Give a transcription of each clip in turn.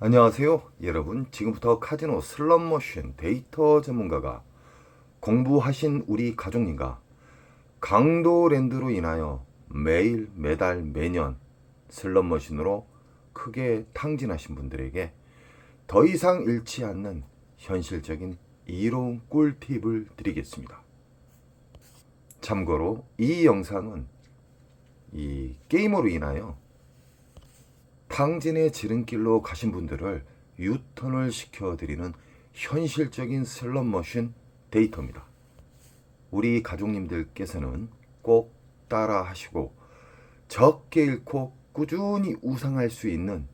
안녕하세요 여러분. 지금부터 카지노 슬롯머신 데이터 전문가가 공부하신 우리 가족님과 강도랜드로 인하여 매일 매달 매년 슬롯머신으로 크게 탕진하신 분들에게 더 이상 잃지 않는 현실적인 이로운 꿀팁을 드리겠습니다. 참고로 이 영상은 이 게임으로 인하여 탕진의 지름길로 가신 분들을 유턴을 시켜드리는 현실적인 슬롯머신 데이터입니다. 우리 가족님들께서는 꼭 따라 하시고 적게 잃고 꾸준히 우상할 수 있는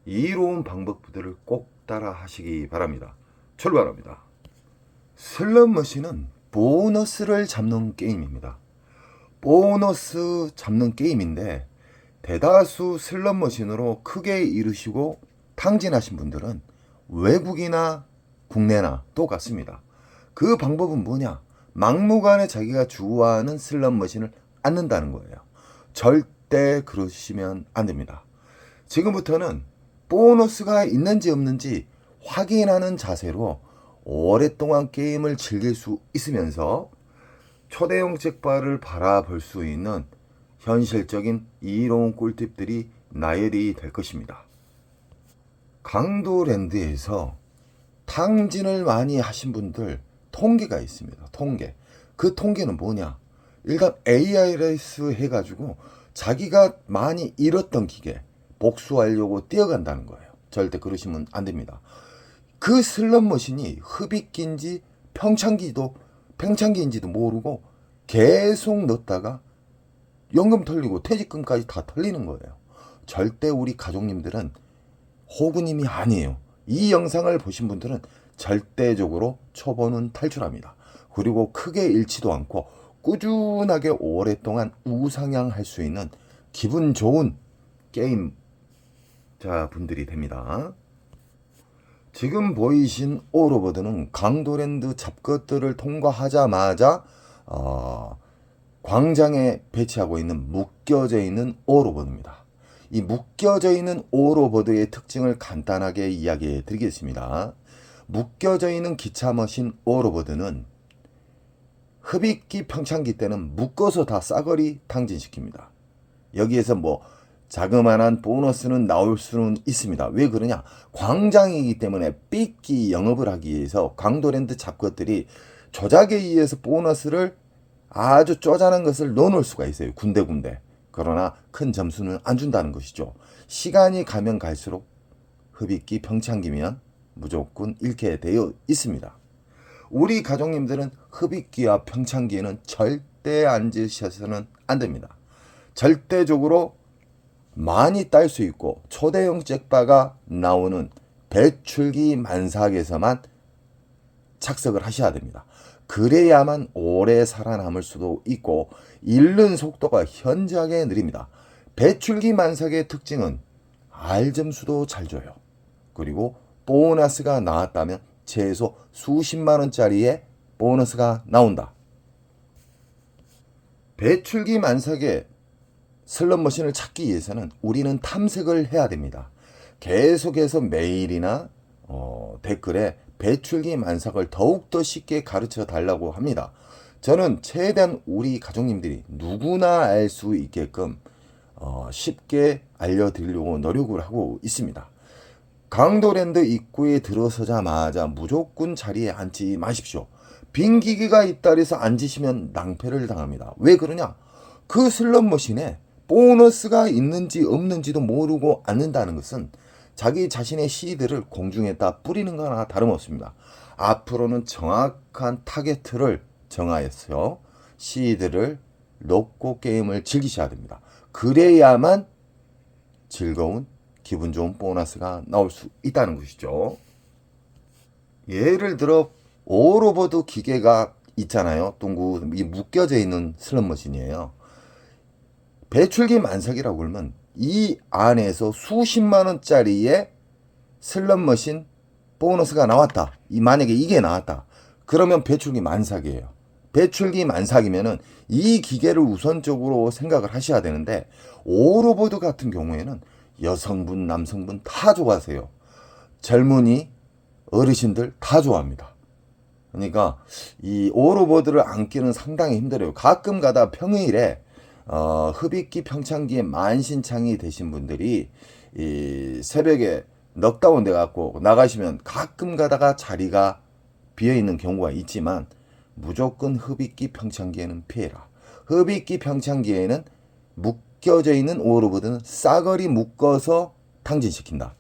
이로운 방법들을 꼭 따라 하시기 바랍니다. 출발합니다. 슬롯머신은 보너스를 잡는 게임입니다. 보너스 잡는 게임인데 대다수 슬롯머신으로 크게 이루시고 탕진하신 분들은 외국이나 국내나 똑같습니다. 그 방법은 뭐냐? 막무가내 자기가 좋아하는 슬롯머신을 앉는다는 거예요. 절대 그러시면 안 됩니다. 지금부터는 보너스가 있는지 없는지 확인하는 자세로 오랫동안 게임을 즐길 수 있으면서 초대형 잭바를 바라볼 수 있는 현실적인 이로운 꿀팁들이 나열이 될 것입니다. 강도랜드에서 탕진을 많이 하신 분들 통계가 있습니다. 통계. 그 통계는 뭐냐? 일단 AI 레이스 해가지고 자기가 많이 잃었던 기계 복수하려고 뛰어간다는 거예요. 절대 그러시면 안 됩니다. 그 슬롯머신이 흡입기인지 평창기인지도 모르고 계속 넣다가 연금 털리고 퇴직금까지 다 털리는 거예요. 절대 우리 가족님들은 호구님이 아니에요. 이 영상을 보신 분들은 절대적으로 초보는 탈출합니다. 그리고 크게 잃지도 않고 꾸준하게 오랫동안 우상향할 수 있는 기분 좋은 게임 분들이 됩니다. 지금 보이신 오로버드는 강도랜드 잡것들을 통과하자마자 광장에 배치하고 있는 묶여져 있는 오로버드입니다. 이 묶여져 있는 오로버드의 특징을 간단하게 이야기해 드리겠습니다. 묶여져 있는 기차머신 오로버드는 흡입기 평창기 때는 묶어서 다 싸그리 탕진시킵니다. 여기에서 자그마한 보너스는 나올 수는 있습니다. 왜 그러냐? 광장이기 때문에 삐끼 영업을 하기 위해서 강도랜드 잡것들이 조작에 의해서 보너스를 아주 쪼잔한 것을 넣어놓을 수가 있어요. 군데군데. 그러나 큰 점수는 안 준다는 것이죠. 시간이 가면 갈수록 흡입기 평창기면 무조건 잃게 되어 있습니다. 우리 가족님들은 흡입기와 평창기에는 절대 앉으셔서는 안 됩니다. 절대적으로 많이 딸 수 있고 초대형 잭바가 나오는 배출기 만삭에서만 착석을 하셔야 됩니다. 그래야만 오래 살아남을 수도 있고 잃는 속도가 현저하게 느립니다. 배출기 만삭의 특징은 알점수도 잘 줘요. 그리고 보너스가 나왔다면 최소 수십만 원짜리의 보너스가 나온다. 배출기 만삭의 슬롯머신을 찾기 위해서는 우리는 탐색을 해야 됩니다. 계속해서 메일이나 댓글에 배출기 만삭을 더욱더 쉽게 가르쳐 달라고 합니다. 저는 최대한 우리 가족님들이 누구나 알 수 있게끔 쉽게 알려드리려고 노력을 하고 있습니다. 강도랜드 입구에 들어서자마자 무조건 자리에 앉지 마십시오. 빈 기계가 있다 해서 앉으시면 낭패를 당합니다. 왜 그러냐? 그 슬롯머신에 보너스가 있는지 없는지도 모르고 앉는다는 것은 자기 자신의 시드를 공중에다 뿌리는 거나 다름없습니다. 앞으로는 정확한 타겟을 정하여서 시드를 놓고 게임을 즐기셔야 됩니다. 그래야만 즐거운 기분 좋은 보너스가 나올 수 있다는 것이죠. 예를 들어 오로버드 기계가 있잖아요. 둥구 이 묶여져 있는 슬롯머신이에요. 배출기 만삭이라고 그러면 이 안에서 수십만 원짜리의 슬롯머신 보너스가 나왔다. 만약에 이게 나왔다. 그러면 배출기 만삭이에요. 배출기 만삭이면은 이 기계를 우선적으로 생각을 하셔야 되는데 오로보드 같은 경우에는 여성분, 남성분 다 좋아하세요. 젊은이, 어르신들 다 좋아합니다. 그러니까 이 오로보드를 안기는 상당히 힘들어요. 가끔 가다 평일에 흡입기 평창기에 만신창이 되신 분들이 이 새벽에 넉다운 돼 갖고 나가시면 가끔 가다가 자리가 비어 있는 경우가 있지만 무조건 흡입기 평창기에는 피해라. 흡입기 평창기에는 묶여져 있는 오로보드는 싸그리 묶어서 탕진시킨다.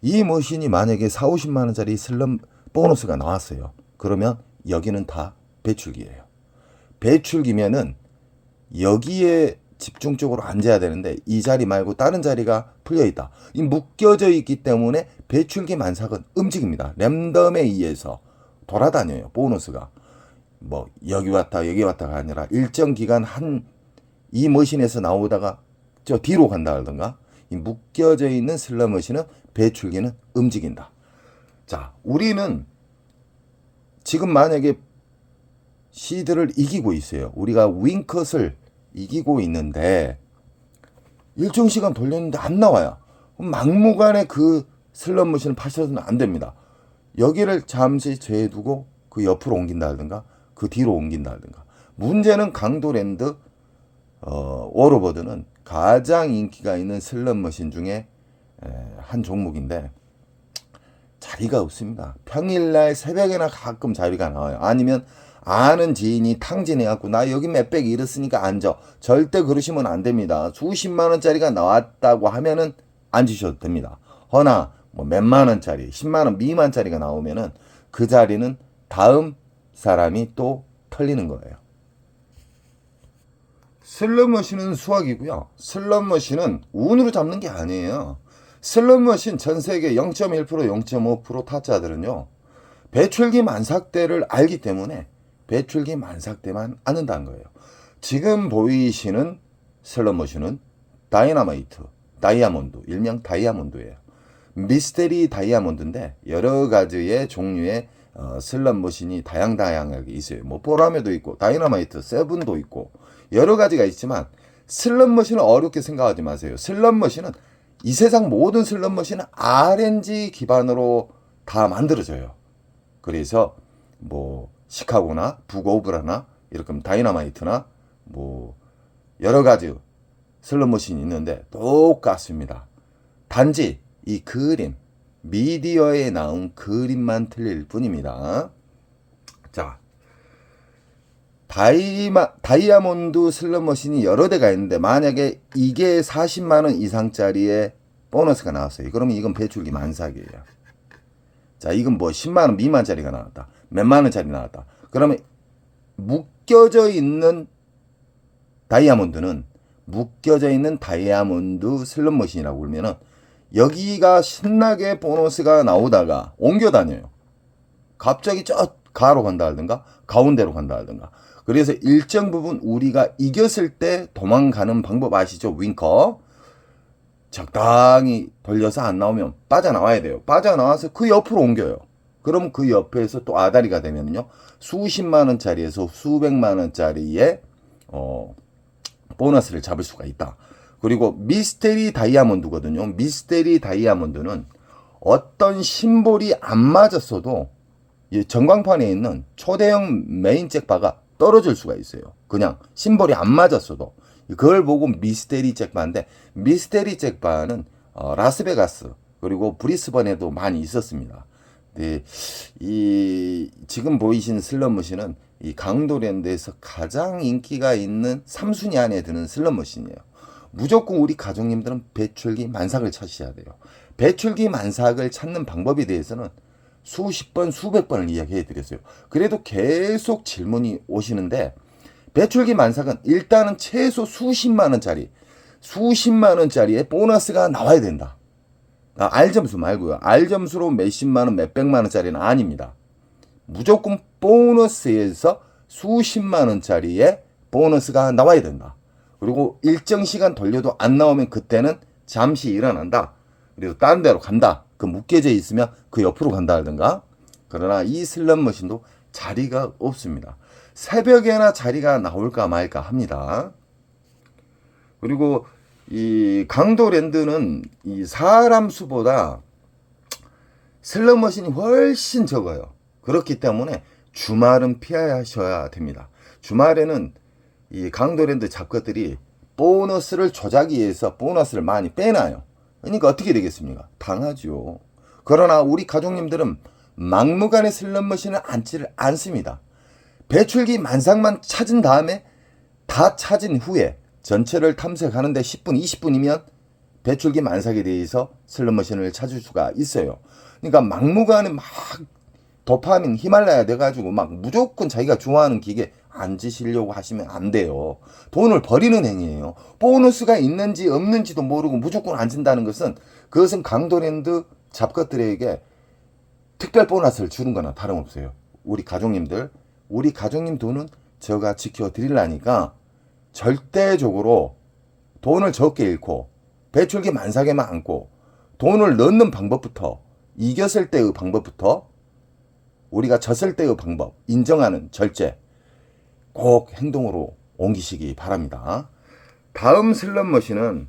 이 머신이 만약에 4, 50만 원짜리 슬럼 보너스가 나왔어요. 그러면 여기는 다 배출기예요. 배출기면은 여기에 집중적으로 앉아야 되는데 이 자리 말고 다른 자리가 풀려있다. 이 묶여져 있기 때문에 배출기 만삭은 움직입니다. 랜덤에 의해서 돌아다녀요. 보너스가. 뭐 여기 왔다 여기 왔다가 아니라 일정 기간 이 머신에서 나오다가 저 뒤로 간다든가 이 묶여져 있는 슬러 머신은 배출기는 움직인다. 자, 우리는 지금 만약에 시드를 이기고 있어요. 우리가 윙컷을 이기고 있는데 일정 시간 돌렸는데 안 나와요. 막무가내 그 슬롯 머신을 파셔서는 안 됩니다. 여기를 잠시 제해두고 그 옆으로 옮긴다든가 그 뒤로 옮긴다든가. 문제는 강도랜드 오로보드는 가장 인기가 있는 슬롯 머신 중에 한 종목인데 자리가 없습니다. 평일날 새벽에나 가끔 자리가 나와요. 아니면 아는 지인이 탕진해갖고 나 여기 몇백 잃었으니까 앉아. 절대 그러시면 안 됩니다. 수십만 원짜리가 나왔다고 하면은 앉으셔도 됩니다. 허나 뭐 몇만 원짜리, 10만 원 미만짜리가 나오면은 그 자리는 다음 사람이 또 털리는 거예요. 슬롯 머신은 수학이고요. 슬롯 머신은 운으로 잡는 게 아니에요. 슬롯 머신 전 세계 0.1%, 0.5% 타짜들은요. 배출기 만삭대를 알기 때문에 배출기 만삭대만 않는다는 거예요. 지금 보이시는 슬롯 머신은 다이너마이트, 다이아몬드, 일명 다이아몬드예요. 미스테리 다이아몬드인데 여러 가지의 종류의 슬롯 머신이 다양하게 있어요. 뭐 보라매도 있고 다이너마이트, 세븐도 있고 여러 가지가 있지만 슬롯 머신을 어렵게 생각하지 마세요. 슬롯 머신은 이 세상 모든 슬롯 머신은 RNG 기반으로 다 만들어져요. 그래서 뭐 시카고나 북오브라나 이렇게 다이너마이트나 뭐 여러 가지 슬롯 머신이 있는데 똑같습니다. 단지 이 그림, 미디어에 나온 그림만 틀릴 뿐입니다. 자, 다이아몬드 슬롯 머신이 여러 대가 있는데 만약에 이게 40만 원 이상짜리의 보너스가 나왔어요. 그러면 이건 배출기 만삭이에요. 자, 이건 뭐 10만 원 미만짜리가 나왔다. 몇만 원짜리 나왔다. 그러면 묶여져 있는 다이아몬드는 묶여져 있는 다이아몬드 슬롯 머신이라고 그러면은 여기가 신나게 보너스가 나오다가 옮겨 다녀요. 갑자기 저 가로 간다든가 가운데로 간다든가. 그래서 일정 부분 우리가 이겼을 때 도망가는 방법 아시죠? 윙커. 적당히 돌려서 안 나오면 빠져나와야 돼요. 빠져나와서 그 옆으로 옮겨요. 그럼 그 옆에서 또 아다리가 되면요. 수십만 원짜리에서 수백만 원짜리의 보너스를 잡을 수가 있다. 그리고 미스테리 다이아몬드거든요. 미스테리 다이아몬드는 어떤 심볼이 안 맞았어도 전광판에 있는 초대형 메인 잭바가 떨어질 수가 있어요. 그냥 심볼이 안 맞았어도. 그걸 보고 미스테리 잭바인데 미스테리 잭바는 라스베가스 그리고 브리스번에도 많이 있었습니다. 네, 이 지금 보이신 슬롯 머신은 이 강도랜드에서 가장 인기가 있는 3순위 안에 드는 슬롯 머신이에요. 무조건 우리 가족님들은 배출기 만삭을 찾으셔야 돼요. 배출기 만삭을 찾는 방법에 대해서는 수십 번, 수백 번을 이야기해 드렸어요. 그래도 계속 질문이 오시는데 배출기 만삭은 일단은 최소 수십만 원짜리의 보너스가 나와야 된다. R점수 말고요. R점수로 몇십만 원, 몇백만 원짜리는 아닙니다. 무조건 보너스에서 수십만 원짜리의 보너스가 나와야 된다. 그리고 일정 시간 돌려도 안 나오면 그때는 잠시 일어난다. 그리고 다른 데로 간다. 그 묶여져 있으면 그 옆으로 간다든가. 그러나 이 슬롯 머신도 자리가 없습니다. 새벽에나 자리가 나올까 말까 합니다. 그리고 이 강도랜드는 이 사람 수보다 슬롯머신이 훨씬 적어요. 그렇기 때문에 주말은 피하셔야 됩니다. 주말에는 이 강도랜드 잡것들이 보너스를 조작하기 위해서 보너스를 많이 빼놔요. 그러니까 어떻게 되겠습니까? 당하죠. 그러나 우리 가족님들은 막무가내 슬롯머신을 앉지를 않습니다. 배출기 만삭만 찾은 다음에 다 찾은 후에 전체를 탐색하는데 10분, 20분이면 배출기 만삭에 대해서 슬롯머신을 찾을 수가 있어요. 그러니까 막무가내 막 도파민 히말라야 돼가지고 막 무조건 자기가 좋아하는 기계 앉으시려고 하시면 안 돼요. 돈을 버리는 행위예요. 보너스가 있는지 없는지도 모르고 무조건 앉는다는 것은 그것은 강도랜드 잡것들에게 특별 보너스를 주는 거나 다름없어요. 우리 가족님 돈은 제가 지켜드리려니까 절대적으로 돈을 적게 잃고 배출기 만삭에만 앉고 돈을 넣는 방법부터 이겼을 때의 방법부터 우리가 졌을 때의 방법 인정하는 절제 꼭 행동으로 옮기시기 바랍니다. 다음 슬롯머신은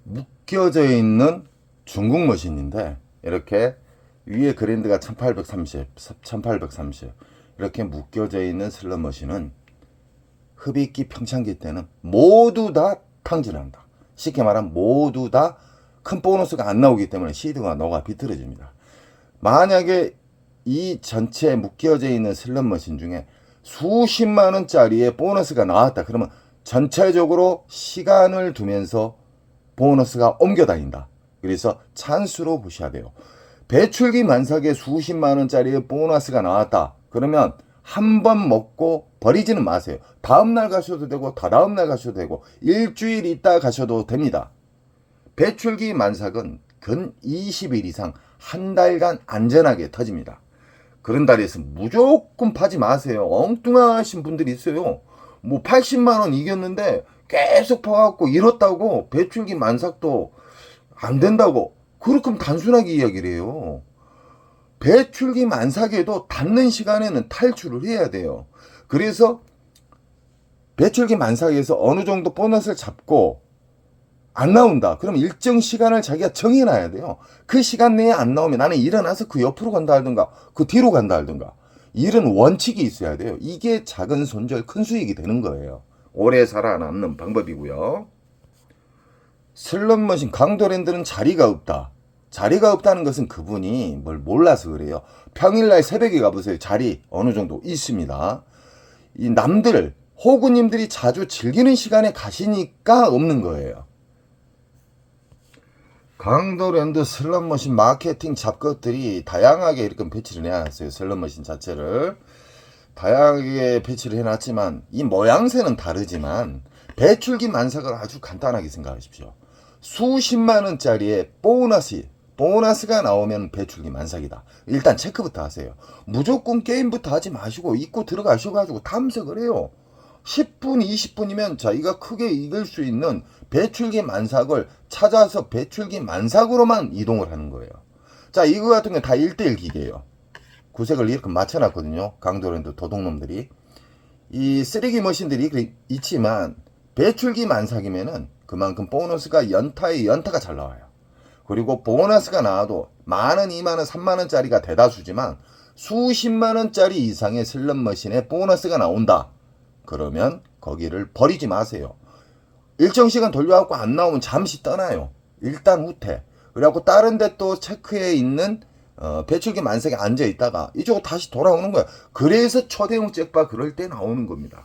묶여져 있는 중국 머신인데 이렇게 위에 그랜드가 1830, 1830 이렇게 묶여져 있는 슬롯머신은 흡입기 평창기 때는 모두 다 탕진한다. 쉽게 말하면 모두 다 큰 보너스가 안 나오기 때문에 시드가 녹아 비틀어집니다. 만약에 이 전체 묶여져 있는 슬롯머신 중에 수십만 원짜리의 보너스가 나왔다. 그러면 전체적으로 시간을 두면서 보너스가 옮겨 다닌다. 그래서 찬스로 보셔야 돼요. 배출기 만삭에 수십만 원짜리의 보너스가 나왔다. 그러면 한 번 먹고 버리지는 마세요. 다음날 가셔도 되고 다다음날 가셔도 되고 일주일 있다 가셔도 됩니다. 배출기 만삭은 근 20일 이상 한 달간 안전하게 터집니다. 그런 달에서 무조건 파지 마세요. 엉뚱하신 분들이 있어요. 뭐 80만 원 이겼는데 계속 파갖고 잃었다고 배출기 만삭도 안 된다고 그렇게 단순하게 이야기를 해요. 배출기 만삭에도 닿는 시간에는 탈출을 해야 돼요. 그래서 배출기 만삭에서 어느 정도 보너스를 잡고 안 나온다. 그럼 일정 시간을 자기가 정해놔야 돼요. 그 시간 내에 안 나오면 나는 일어나서 그 옆으로 간다 하든가 그 뒤로 간다 하든가 이런 원칙이 있어야 돼요. 이게 작은 손절 큰 수익이 되는 거예요. 오래 살아남는 방법이고요. 슬롯머신 강도랜드는 자리가 없다. 자리가 없다는 것은 그분이 뭘 몰라서 그래요. 평일날 새벽에 가보세요. 자리 어느 정도 있습니다. 이 남들 호구님들이 자주 즐기는 시간에 가시니까 없는 거예요. 강도랜드 슬롯머신 마케팅 잡것들이 다양하게 이렇게 배치를 해놨어요. 슬롯머신 자체를 다양하게 배치를 해놨지만 이 모양새는 다르지만 배출기 만삭을 아주 간단하게 생각하십시오. 수십만 원짜리의 보너스가 나오면 배출기 만삭이다. 일단 체크부터 하세요. 무조건 게임부터 하지 마시고 입고 들어가셔가지고 탐색을 해요. 10분, 20분이면 자기가 크게 이길 수 있는 배출기 만삭을 찾아서 배출기 만삭으로만 이동을 하는 거예요. 자, 이거 같은 게 다 1대1 기계예요. 구색을 이렇게 맞춰놨거든요. 강도랜드 도둑놈들이. 이 쓰레기 머신들이 있지만 배출기 만삭이면은 그만큼 보너스가 연타가 잘 나와요. 그리고 보너스가 나와도 만원, 2만원, 3만원짜리가 대다수지만 수십만원짜리 이상의 슬롯머신에 보너스가 나온다. 그러면 거기를 버리지 마세요. 일정 시간 돌려갖고 안 나오면 잠시 떠나요. 일단 후퇴. 그래갖고 다른 데 또 체크해 있는 배출기 만삭에 앉아 있다가 이쪽으로 다시 돌아오는 거야. 그래서 초대형 잭바 그럴 때 나오는 겁니다.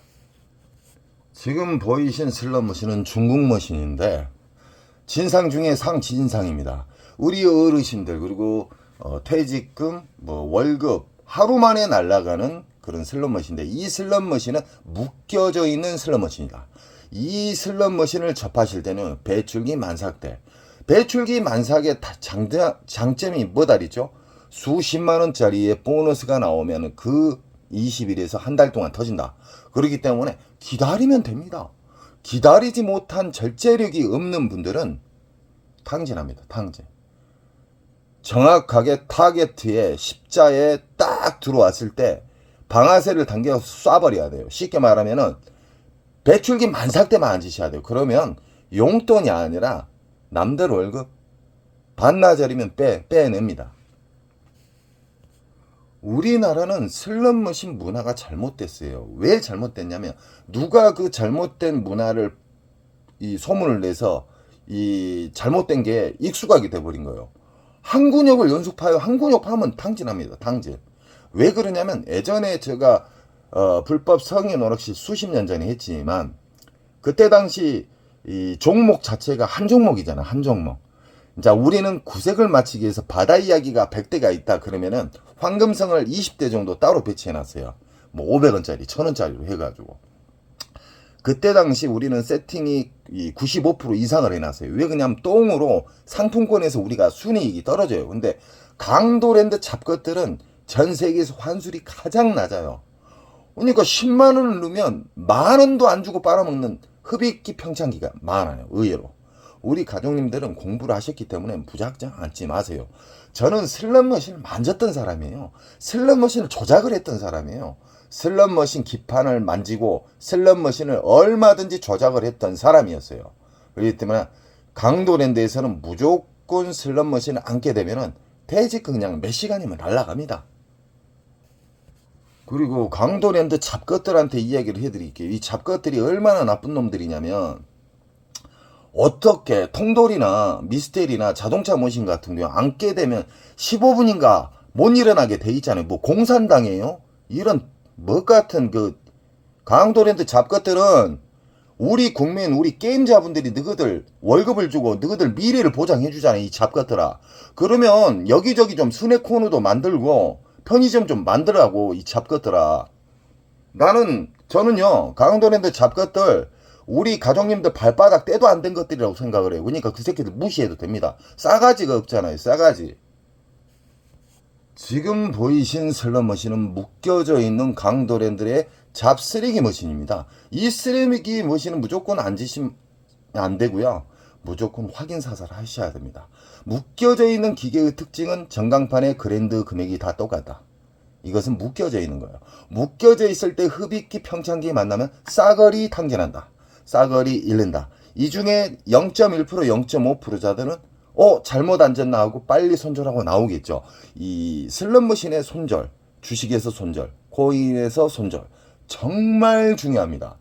지금 보이신 슬롯머신은 중국 머신인데 진상 중에 상진상입니다. 우리 어르신들 그리고 퇴직금, 월급 하루 만에 날아가는 그런 슬롯머신인데 이 슬롯머신은 묶여져 있는 슬롯머신이다. 이 슬롯머신을 접하실 때는 배출기 만삭 배출기 만삭의 장점이 뭐다리죠? 수십만 원짜리의 보너스가 나오면 그 20일에서 한 달 동안 터진다. 그렇기 때문에 기다리면 됩니다. 기다리지 못한 절제력이 없는 분들은 탕진합니다. 탕진. 정확하게 타겟에 십자에 딱 들어왔을 때 방아쇠를 당겨서 쏴버려야 돼요. 쉽게 말하면은 배출기 만삭 때만 앉으셔야 돼요. 그러면 용돈이 아니라 남들 월급 반나절이면 빼냅니다. 우리나라는 슬롯머신 문화가 잘못됐어요. 왜 잘못됐냐면 누가 그 잘못된 문화를 이 소문을 내서 이 잘못된 게 익숙하게 돼버린 거예요. 항군역을 연속파요. 항군역 파면 탕진합니다. 탕진. 왜 그러냐면 예전에 제가 불법 성인 오락실 수십 년 전에 했지만 그때 당시 이 종목 자체가 한 종목이잖아. 한 종목. 자, 우리는 구색을 맞추기 위해서 바다 이야기가 100대가 있다 그러면은 황금성을 20대 정도 따로 배치해 놨어요. 뭐 500원짜리, 1000원짜리로 해가지고. 그때 당시 우리는 세팅이 95% 이상을 해놨어요. 왜 그러냐면 똥으로 상품권에서 우리가 순이익이 떨어져요. 근데 강도랜드 잡것들은 전 세계에서 환술이 가장 낮아요. 그러니까 10만 원을 넣으면 만 원도 안 주고 빨아먹는 흡입기 평창기가 많아요. 의외로. 우리 가족님들은 공부를 하셨기 때문에 무작정 앉지 마세요. 저는 슬롯머신을 만졌던 사람이에요. 슬롯머신을 조작을 했던 사람이에요. 슬롯머신 기판을 만지고 슬롯머신을 얼마든지 조작을 했던 사람이었어요. 그렇기 때문에 강도랜드에서는 무조건 슬롯머신을 앉게 되면은 퇴직 그냥 몇 시간이면 날아갑니다. 그리고 강도랜드 잡것들한테 이야기를 해드릴게요. 이 잡것들이 얼마나 나쁜 놈들이냐면 어떻게 통돌이나 미스테리나 자동차 머신 같은 경우 앉게 되면 15분인가 못 일어나게 돼 있잖아요. 뭐 공산당이에요? 이런 뭐 같은 그 강도랜드 잡것들은 우리 국민, 우리 게임자분들이 너희들 월급을 주고 너희들 미래를 보장해 주잖아요. 이 잡것들아. 그러면 여기저기 좀 순회 코너도 만들고 편의점 좀 만들라고 이 잡것들아. 저는요 강도랜드 잡것들 우리 가족님들 발바닥 떼도 안 된 것들이라고 생각을 해요. 그러니까 그 새끼들 무시해도 됩니다. 싸가지가 없잖아요. 싸가지. 지금 보이신 슬롯머신은 묶여져 있는 강도랜드의 잡쓰레기 머신입니다. 이 쓰레기 머신은 무조건 앉으시면 안 되고요. 무조건 확인 사살 하셔야 됩니다. 묶여져 있는 기계의 특징은 전광판의 그랜드 금액이 다 똑같다. 이것은 묶여져 있는 거예요. 묶여져 있을 때 흡입기 평창기 만나면 싸거리 탕진한다. 싸거리 잃는다. 이 중에 0.1% 0.5%자들은 잘못 앉았나 하고 빨리 손절하고 나오겠죠. 이 슬롯머신의 손절, 주식에서 손절, 코인에서 손절 정말 중요합니다.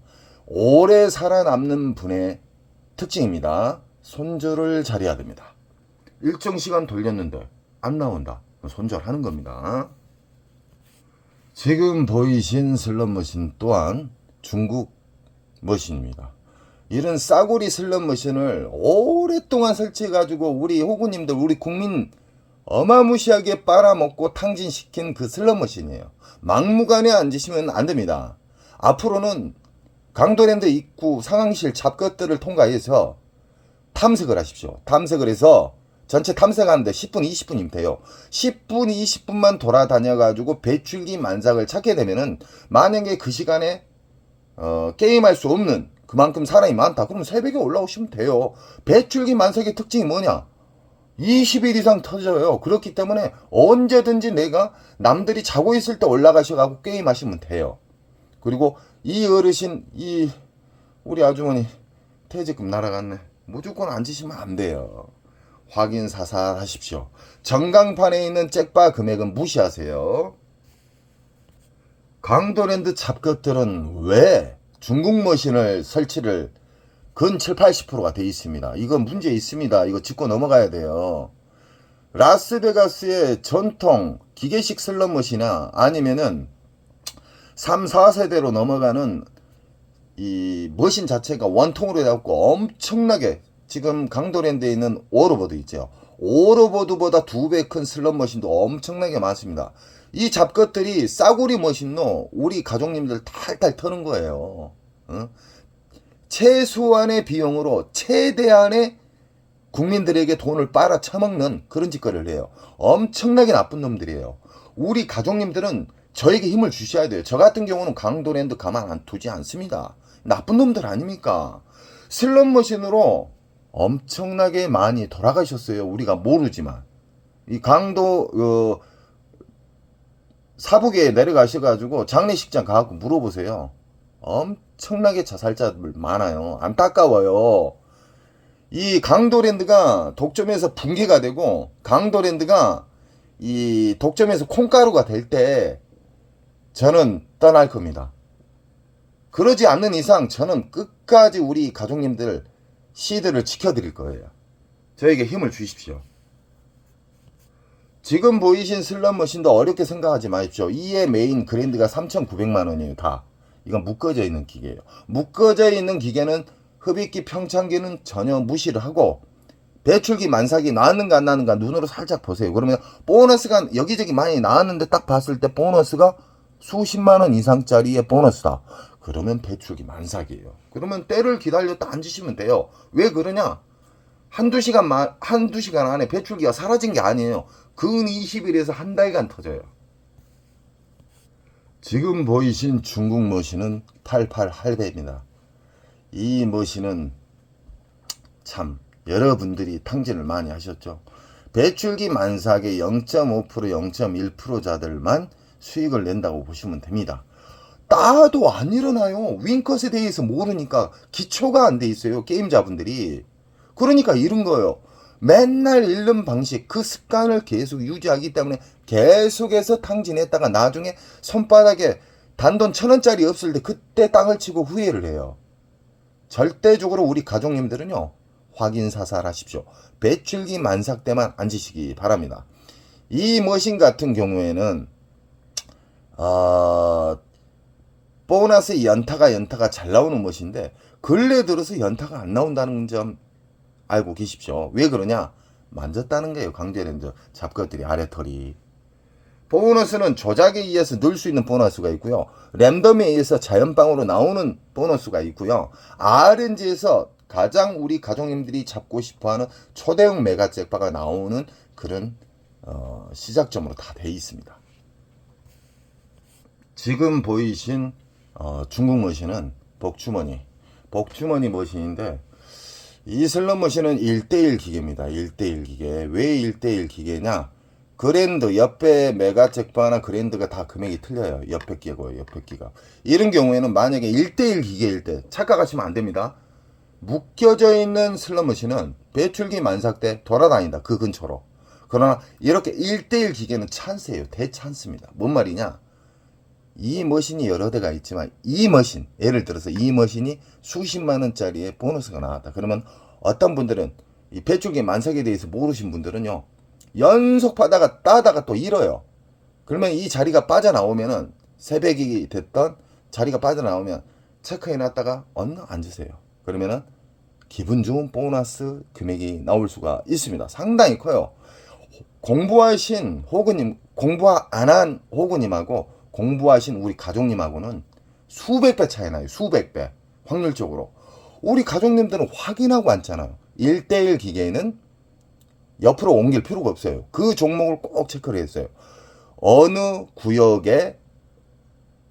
오래 살아남는 분의 특징입니다. 손절을 잘해야 됩니다. 일정 시간 돌렸는데 안 나온다. 손절하는 겁니다. 지금 보이신 슬롯머신 또한 중국 머신입니다. 이런 싸구리 슬롯머신을 오랫동안 설치해가지고 우리 호구님들, 우리 국민 어마무시하게 빨아먹고 탕진시킨 그 슬롯머신이에요. 막무가내 앉으시면 안 됩니다. 앞으로는 강도랜드 입구 상황실 잡것들을 통과해서 탐색을 하십시오. 탐색을 해서 전체 탐색하는데 10분, 20분이면 돼요. 10분, 20분만 돌아다녀가지고 배출기 만삭을 찾게 되면은 만약에 그 시간에 게임할 수 없는 그만큼 사람이 많다. 그러면 새벽에 올라오시면 돼요. 배출기 만삭의 특징이 뭐냐? 20일 이상 터져요. 그렇기 때문에 언제든지 내가 남들이 자고 있을 때 올라가셔가지고 게임하시면 돼요. 그리고 이 어르신, 우리 아주머니 퇴직금 날아갔네. 무조건 앉으시면 안 돼요. 확인 사살 하십시오. 전광판에 있는 잭바 금액은 무시하세요. 강도랜드 잡것들은 왜 중국 머신을 설치를 근 7, 80%가 돼 있습니다. 이거 문제 있습니다. 이거 짚고 넘어가야 돼요. 라스베가스의 전통 기계식 슬롯머신이나 아니면은 3, 4세대로 넘어가는 이 머신 자체가 원통으로 해갖고 엄청나게 지금 강도랜드에 있는 오로보드 있죠. 오로보드보다 2배 큰 슬롯머신도 엄청나게 많습니다. 이 잡것들이 싸구리 머신로 우리 가족님들 탈탈 터는 거예요. 최소한의 비용으로 최대한의 국민들에게 돈을 빨아 처먹는 그런 짓거리를 해요. 엄청나게 나쁜 놈들이에요. 우리 가족님들은 저에게 힘을 주셔야 돼요. 저 같은 경우는 강도랜드 가만 안 두지 않습니다. 나쁜 놈들 아닙니까? 슬롯머신으로 엄청나게 많이 돌아가셨어요. 우리가 모르지만. 이 강도 사북에 내려가셔가지고 장례식장 가갖고 물어보세요. 엄청나게 자살자들 많아요. 안타까워요. 이 강도랜드가 독점에서 붕괴가 되고 강도랜드가 이 독점에서 콩가루가 될 때 저는 떠날 겁니다. 그러지 않는 이상 저는 끝까지 우리 가족님들 시드를 지켜드릴 거예요. 저에게 힘을 주십시오. 지금 보이신 슬롯머신도 어렵게 생각하지 마십시오. 이의 메인 그랜드가 3,900만원이에요. 다. 이건 묶어져 있는 기계예요. 묶어져 있는 기계는 흡입기 평창기는 전혀 무시를 하고 배출기 만삭이 나왔는가 안 나왔는가 눈으로 살짝 보세요. 그러면 보너스가 여기저기 많이 나왔는데 딱 봤을 때 보너스가 수십만원 이상짜리의 보너스다. 그러면 배출기 만삭이에요. 그러면 때를 기다렸다 앉으시면 돼요. 왜 그러냐? 한두 시간 안에 배출기가 사라진 게 아니에요. 근 20일에서 한 달간 터져요. 지금 보이신 중국 머신은 88 할배입니다. 이 머신은 참 여러분들이 탕진을 많이 하셨죠. 배출기 만삭의 0.5% 0.1%자들만 수익을 낸다고 보시면 됩니다. 따도 안 일어나요. 윙컷에 대해서 모르니까 기초가 안 돼 있어요. 게임자분들이. 그러니까 이런 거예요. 맨날 잃는 방식, 그 습관을 계속 유지하기 때문에 계속해서 탕진했다가 나중에 손바닥에 단돈 1,000원짜리 없을 때 그때 땅을 치고 후회를 해요. 절대적으로 우리 가족님들은요, 확인사살하십시오. 배출기 만삭 때만 앉으시기 바랍니다. 이 머신 같은 경우에는 보너스 연타가 잘 나오는 머신인데 근래 들어서 연타가 안 나온다는 점 알고 계십시오. 왜 그러냐? 만졌다는 거예요. 강제랜드 잡것들이 아래털이. 보너스는 조작에 의해서 넣을 수 있는 보너스가 있고요. 랜덤에 의해서 자연방으로 나오는 보너스가 있고요. RNG에서 가장 우리 가족님들이 잡고 싶어하는 초대형 메가 잭바가 나오는 그런 시작점으로 다 돼 있습니다. 지금 보이신 중국 머신은 복주머니 머신인데 이 슬롯 머신은 1대1 기계입니다. 1대1 기계. 왜 1대1 기계냐? 그랜드, 옆에 메가 잭바나 그랜드가 다 금액이 틀려요. 옆에 끼고요. 옆에 끼가. 이런 경우에는 만약에 1대1 기계일 때 착각하시면 안 됩니다. 묶여져 있는 슬롯 머신은 배출기 만삭 때 돌아다닌다. 그 근처로. 그러나 이렇게 1대1 기계는 찬스예요. 대찬스입니다. 뭔 말이냐? 이 머신이 여러 대가 있지만 이 머신, 예를 들어서 이 머신이 수십만 원짜리의 보너스가 나왔다. 그러면 어떤 분들은 이 배출기 만삭에 대해서 모르신 분들은요, 연속 따다가 또 잃어요. 그러면 이 자리가 빠져나오면은 새벽이 됐던 자리가 빠져나오면 체크해놨다가 얼른 앉으세요. 그러면은 기분 좋은 보너스 금액이 나올 수가 있습니다. 상당히 커요. 공부하신 호구님, 공부 안 한 호구님하고 공부하신 우리 가족님하고는 수백 배 차이 나요. 수백 배. 확률적으로. 우리 가족님들은 확인하고 앉잖아요. 1대1 기계는 옆으로 옮길 필요가 없어요. 그 종목을 꼭 체크를 했어요. 어느 구역에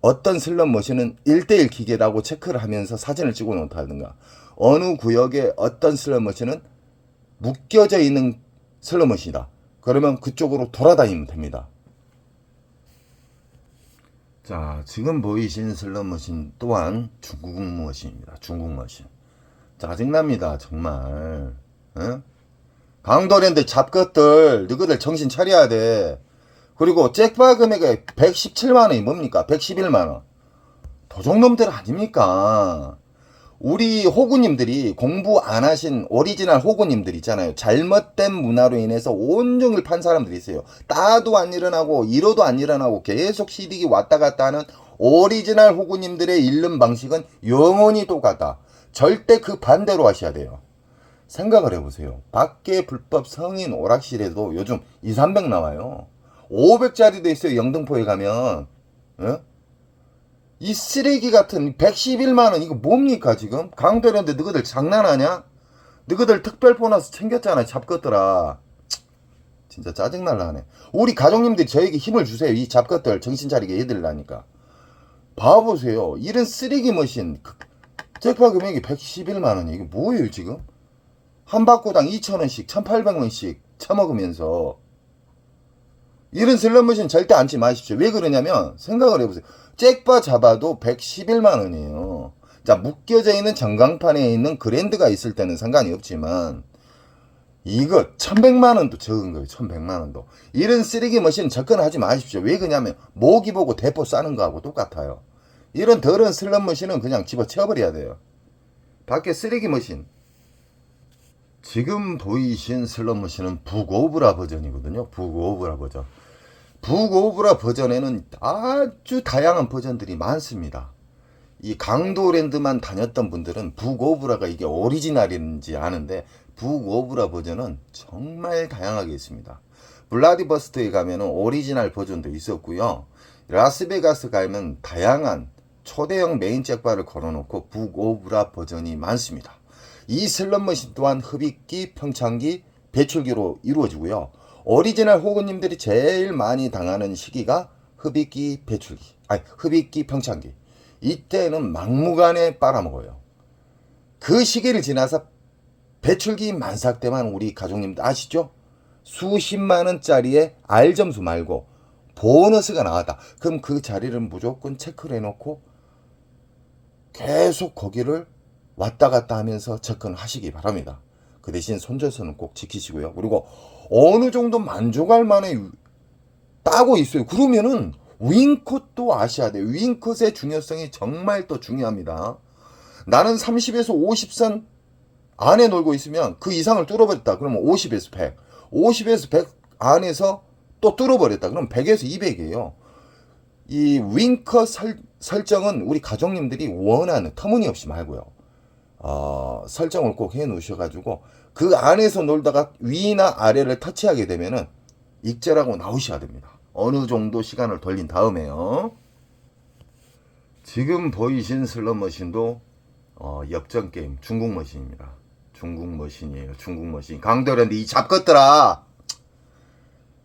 어떤 슬롯 머신은 1대1 기계라고 체크를 하면서 사진을 찍어 놓다든가, 어느 구역에 어떤 슬롯 머신은 묶여져 있는 슬롯 머신이다. 그러면 그쪽으로 돌아다니면 됩니다. 자, 지금 보이신 슬롯 머신 또한 중국 머신입니다. 중국 머신. 짜증납니다, 정말. 어? 강도랜드 잡것들, 너희들 정신 차려야 돼. 그리고 잭바 금액이 117만원이 뭡니까? 111만원. 도둑놈들 아닙니까? 우리 호구님들이 공부 안 하신 오리지널 호구님들 있잖아요. 잘못된 문화로 인해서 온종일 판 사람들이 있어요. 따도 안 일어나고 이러도 안 일어나고 계속 시디기 왔다 갔다 하는 오리지널 호구님들의 잃는 방식은 영원히 똑같다. 절대 그 반대로 하셔야 돼요. 생각을 해보세요. 밖에 불법 성인 오락실에도 요즘 2, 300 나와요. 500짜리도 있어요. 영등포에 가면. 어? 이 쓰레기 같은 111만원 이거 뭡니까 지금? 강도랜드 너희들 장난하냐? 너희들 특별 보너스 챙겼잖아. 잡것들아. 진짜 짜증날라 하네. 우리 가족님들이 저에게 힘을 주세요. 이 잡것들 정신 차리게 해드리라니까. 봐보세요. 이런 쓰레기 머신 잭파 금액이 111만원이 이게 뭐예요 지금? 한 바구당 2,000원씩 1,800원씩 처먹으면서 이런 슬롯 머신 절대 앉지 마십시오. 왜 그러냐면 생각을 해보세요. 잭바 잡아도 111만원이에요. 자, 묶여져 있는 전광판에 있는 그랜드가 있을 때는 상관이 없지만 이거 1100만 원도 적은 거예요. 1100만 원도. 이런 쓰레기 머신 접근하지 마십시오. 왜 그러냐면 모기 보고 대포 싸는 거하고 똑같아요. 이런 더러운 슬롯 머신은 그냥 집어치워버려야 돼요. 밖에 쓰레기 머신. 지금 보이신 슬롯 머신은 북오브라 버전이거든요. 북오브라 버전. 북오브라 버전에는 아주 다양한 버전들이 많습니다. 이 강도랜드만 다녔던 분들은 북오브라가 이게 오리지널인지 아는데 북오브라 버전은 정말 다양하게 있습니다. 블라디버스트에 가면은 오리지널 버전도 있었고요. 라스베가스 가면 다양한 초대형 메인 잭바를 걸어놓고 북오브라 버전이 많습니다. 이 슬롯머신 또한 흡입기, 평창기, 배출기로 이루어지고요. 오리지널 호구님들이 제일 많이 당하는 시기가 흡입기, 배출기, 흡입기, 평창기. 이때는 막무가내 빨아먹어요. 그 시기를 지나서 배출기 만삭 때만 우리 가족님들 아시죠? 수십만 원짜리의 R점수 말고 보너스가 나왔다. 그럼 그 자리를 무조건 체크를 해놓고 계속 거기를 왔다 갔다 하면서 접근하시기 바랍니다. 그 대신 손절선은 꼭 지키시고요. 그리고 어느 정도 만족할 만에 따고 있어요. 그러면은 윙컷도 아셔야 돼요. 윙컷의 중요성이 정말 또 중요합니다. 나는 30에서 50선 안에 놀고 있으면 그 이상을 뚫어버렸다. 그러면 50에서 100. 50에서 100 안에서 또 뚫어버렸다. 그럼 100에서 200이에요. 이 윙컷 설정은 우리 가족님들이 원하는 터무니없이 말고요. 설정을 꼭 해 놓으셔가지고 그 안에서 놀다가 위나 아래를 터치하게 되면은 익절하고 나오셔야 됩니다. 어느 정도 시간을 돌린 다음에요. 지금 보이신 슬롯 머신도 역전 게임 중국 머신입니다. 중국 머신이에요. 중국 머신. 강도랜드 이 잡것들아.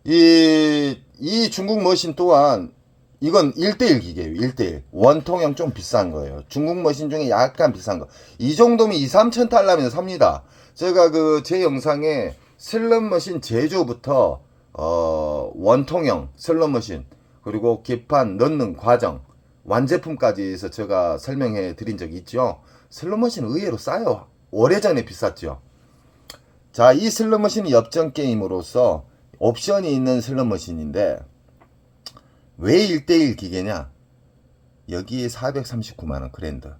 이 중국 머신 또한 이건 1대1 기계예요. 1대1. 원통형 좀 비싼 거예요. 중국 머신 중에 약간 비싼 거. 이 정도면 2, 3천 달러면 삽니다. 제가 제 영상에 슬롯 머신 제조부터 원통형 슬롯 머신 그리고 기판 넣는 과정 완제품까지 해서 제가 설명해 드린 적이 있죠. 슬롯 머신 의외로 싸요. 오래전에 비쌌죠. 자, 이 슬롯 머신이 엽전 게임으로서 옵션이 있는 슬롯 머신인데 왜 1대1 기계냐? 여기에 439만원 그랜드,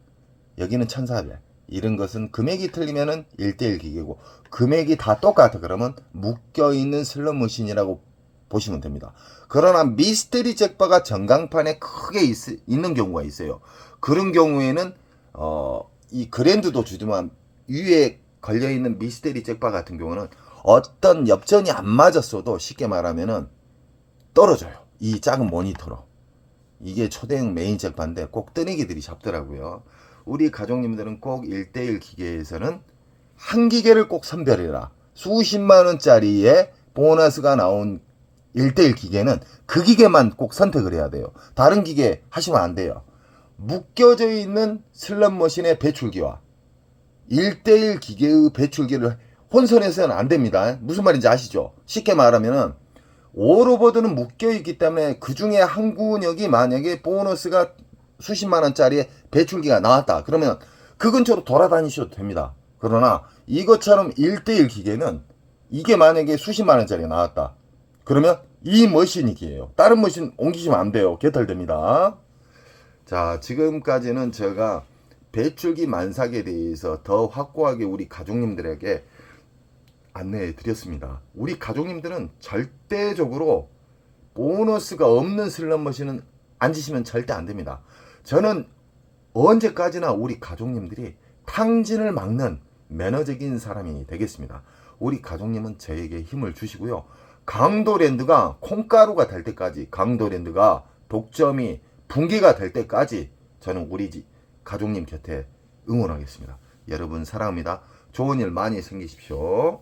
여기는 1400. 이런 것은 금액이 틀리면은 1대1 기계고 금액이 다 똑같아 그러면 묶여있는 슬롯 머신이라고 보시면 됩니다. 그러나 미스테리 잭바가 전광판에 크게 있는 경우가 있어요. 그런 경우에는 이 그랜드도 주지만 위에 걸려있는 미스테리 잭바 같은 경우는 어떤 엽전이 안 맞았어도 쉽게 말하면은 떨어져요. 이 작은 모니터로. 이게 초대형 메인 잭바인데 꼭 뜨내기들이 잡더라고요. 우리 가족님들은 꼭 1대1 기계에서는 한 기계를 꼭 선별해라. 수십만 원짜리의 보너스가 나온 1대1 기계는 그 기계만 꼭 선택을 해야 돼요. 다른 기계 하시면 안 돼요. 묶여져 있는 슬롯 머신의 배출기와 1대1 기계의 배출기를 혼선해서는 안 됩니다. 무슨 말인지 아시죠? 쉽게 말하면은 오로버드는 묶여있기 때문에 그 중에 한 구역이 만약에 보너스가 수십만 원짜리의 배출기가 나왔다. 그러면 그 근처로 돌아다니셔도 됩니다. 그러나 이것처럼 1대1 기계는 이게 만약에 수십만 원짜리가 나왔다. 그러면 이 머신이 기예요. 다른 머신 옮기시면 안 돼요. 개털됩니다. 자, 지금까지는 제가 배출기 만삭에 대해서 더 확고하게 우리 가족님들에게 안내해 드렸습니다. 우리 가족님들은 절대적으로 보너스가 없는 슬롯 머신은 앉으시면 절대 안 됩니다. 저는 언제까지나 우리 가족님들이 탕진을 막는 매너적인 사람이 되겠습니다. 우리 가족님은 저에게 힘을 주시고요. 강도랜드가 콩가루가 될 때까지, 강도랜드가 독점이 붕괴가 될 때까지 저는 우리 가족님 곁에 응원하겠습니다. 여러분 사랑합니다. 좋은 일 많이 생기십시오.